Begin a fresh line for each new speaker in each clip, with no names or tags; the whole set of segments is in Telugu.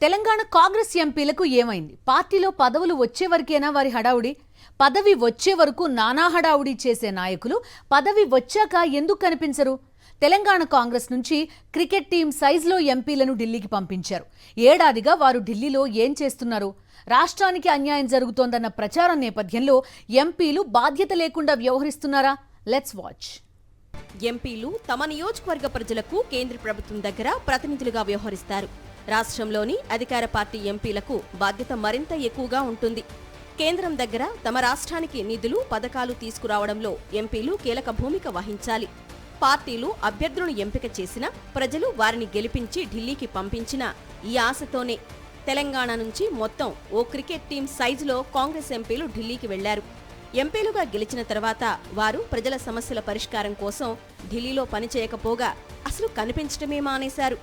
తెలంగాణ కాంగ్రెస్ ఎంపీలకు ఏమైంది? పార్టీలో పదవులు వచ్చే వరకేనా వారి హడావుడి? పదవి వచ్చే వరకు నానా హడావుడి చేసే నాయకులు పదవి వచ్చాక ఎందుకు కనిపించరు? తెలంగాణ కాంగ్రెస్ నుంచి క్రికెట్ టీం సైజులో ఎంపీలను ఢిల్లీకి పంపించారు. ఏడాదిగా వారు ఢిల్లీలో ఏం చేస్తున్నారు? రాష్ట్రానికి అన్యాయం జరుగుతోందన్న ప్రచారం నేపథ్యంలో ఎంపీలు బాధ్యత లేకుండా వ్యవహరిస్తున్నారా? Let's watch.
ఎంపీలు తమ నియోజకవర్గ ప్రజలకు కేంద్ర ప్రభుత్వం దగ్గర ప్రతినిధులుగా వ్యవహరిస్తారు. రాష్ట్రంలోని అధికార పార్టీ ఎంపీలకు బాధ్యత మరింత ఎక్కువగా ఉంటుంది. కేంద్రం దగ్గర తమ రాష్ట్రానికి నిధులు, పథకాలు తీసుకురావడంలో ఎంపీలు కీలక భూమిక వహించాలి. పార్టీలు అభ్యర్థులను ఎంపిక చేసినా, ప్రజలు వారిని గెలిపించి ఢిల్లీకి పంపించినా ఈ ఆశతోనే తెలంగాణ నుంచి మొత్తం ఓ క్రికెట్ టీం సైజులో కాంగ్రెస్ ఎంపీలు ఢిల్లీకి వెళ్లారు. ఎంపీలుగా గెలిచిన తర్వాత వారు ప్రజల సమస్యల పరిష్కారం కోసం ఢిల్లీలో పనిచేయకపోగా అసలు కనిపించడమే మానేశారు.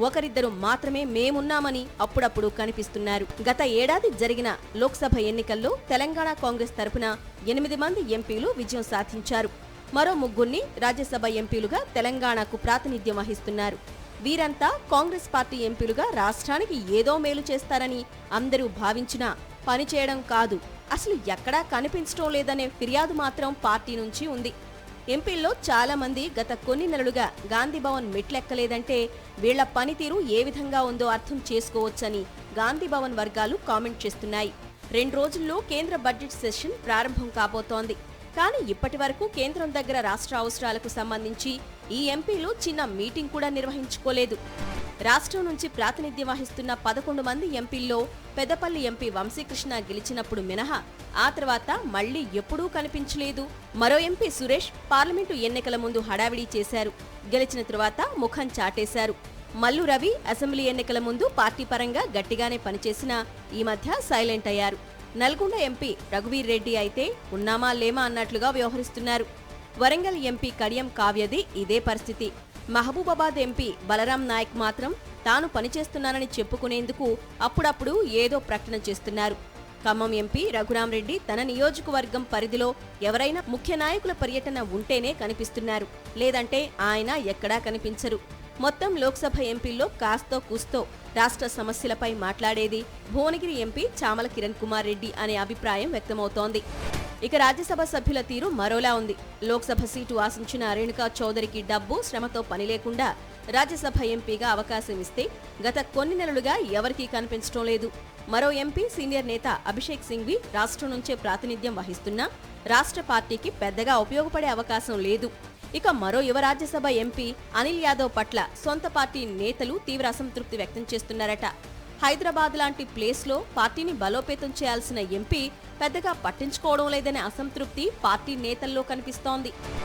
ఒకరిద్దరు మాత్రమే మేమున్నామని అప్పుడప్పుడు కనిపిస్తున్నారు. గత ఏడాది జరిగిన లోక్సభ ఎన్నికల్లో తెలంగాణ కాంగ్రెస్ తరపున 8 మంది ఎంపీలు విజయం సాధించారు. మరో 3 రాజ్యసభ ఎంపీలుగా తెలంగాణకు ప్రాతినిధ్యం వహిస్తున్నారు. వీరంతా కాంగ్రెస్ పార్టీ ఎంపీలుగా రాష్ట్రానికి ఏదో మేలు చేస్తారని అందరూ భావించినా పనిచేయడం కాదు, అసలు ఎక్కడా కనిపించడం లేదనే ఫిర్యాదు మాత్రం పార్టీ నుంచి ఉంది. ఎంపీల్లో చాలా మంది గత కొన్ని నెలలుగా గాంధీభవన్ మెట్లెక్కలేదంటే వీళ్ల పనితీరు ఏ విధంగా ఉందో అర్థం చేసుకోవచ్చని గాంధీభవన్ వర్గాలు కామెంట్ చేస్తున్నాయి. 2 రోజుల్లో కేంద్ర బడ్జెట్ సెషన్ ప్రారంభం కాబోతోంది. కానీ ఇప్పటి వరకు కేంద్రం దగ్గర రాష్ట్ర అవసరాలకు సంబంధించి ఈ ఎంపీలు చిన్న మీటింగ్ కూడా నిర్వహించుకోలేదు. రాష్ట్రం నుంచి ప్రాతినిధ్యం వహిస్తున్న 11 మంది ఎంపీల్లో పెద్దపల్లి ఎంపీ వంశీకృష్ణ గెలిచినప్పుడు మినహా ఆ తర్వాత మళ్లీ ఎప్పుడూ కనిపించలేదు. మరో ఎంపీ సురేష్ పార్లమెంటు ఎన్నికల ముందు హడావిడి చేశారు. గెలిచిన తరువాత ముఖం చాటేశారు. మల్లు రవి అసెంబ్లీ ఎన్నికల ముందు పార్టీ పరంగా గట్టిగానే పనిచేసినా ఈ మధ్య సైలెంట్ అయ్యారు. నల్గొండ ఎంపీ రఘువీర్ రెడ్డి అయితే ఉన్నామా లేమా అన్నట్లుగా వ్యవహరిస్తున్నారు. వరంగల్ ఎంపీ కడియం కావ్యది ఇదే పరిస్థితి. మహబూబాబాద్ ఎంపీ బలరాం నాయక్ మాత్రం తాను పనిచేస్తున్నానని చెప్పుకునేందుకు అప్పుడప్పుడు ఏదో ప్రకటన చేస్తున్నారు. ఖమ్మం ఎంపీ రఘురాంరెడ్డి తన నియోజకవర్గం పరిధిలో ఎవరైనా ముఖ్య నాయకుల పర్యటన ఉంటేనే కనిపిస్తున్నారు, లేదంటే ఆయన ఎక్కడా కనిపించరు. మొత్తం లోక్సభ ఎంపీల్లో కాస్తో కూస్తో రాష్ట్ర సమస్యలపై మాట్లాడేది భువనగిరి ఎంపీ చామల కిరణ్ కుమార్ రెడ్డి అనే అభిప్రాయం వ్యక్తమవుతోంది. ఇక రాజ్యసభ సభ్యుల తీరు మరోలా ఉంది. లోక్సభ సీటు ఆశించిన రేణుకా చౌదరికి డబ్బు, శ్రమతో పని లేకుండా రాజ్యసభ ఎంపీగా అవకాశం ఇస్తే గత కొన్ని నెలలుగా ఎవరికీ కనిపించడం లేదు. మరో ఎంపీ సీనియర్ నేత అభిషేక్ సింఘ్వి రాష్ట్రం నుంచే ప్రాతినిధ్యం వహిస్తున్నా రాష్ట్ర పార్టీకి పెద్దగా ఉపయోగపడే అవకాశం లేదు. ఇక మరో యువ రాజ్యసభ ఎంపీ అనిల్ యాదవ్ పట్ల సొంత పార్టీ నేతలు తీవ్ర అసంతృప్తి వ్యక్తం చేస్తున్నారట. హైదరాబాద్ లాంటి ప్లేస్లో పార్టీని బలోపేతం చేయాల్సిన ఎంపీ పెద్దగా పట్టించుకోవడం లేదనే అసంతృప్తి పార్టీ నేతల్లో కనిపిస్తోంది.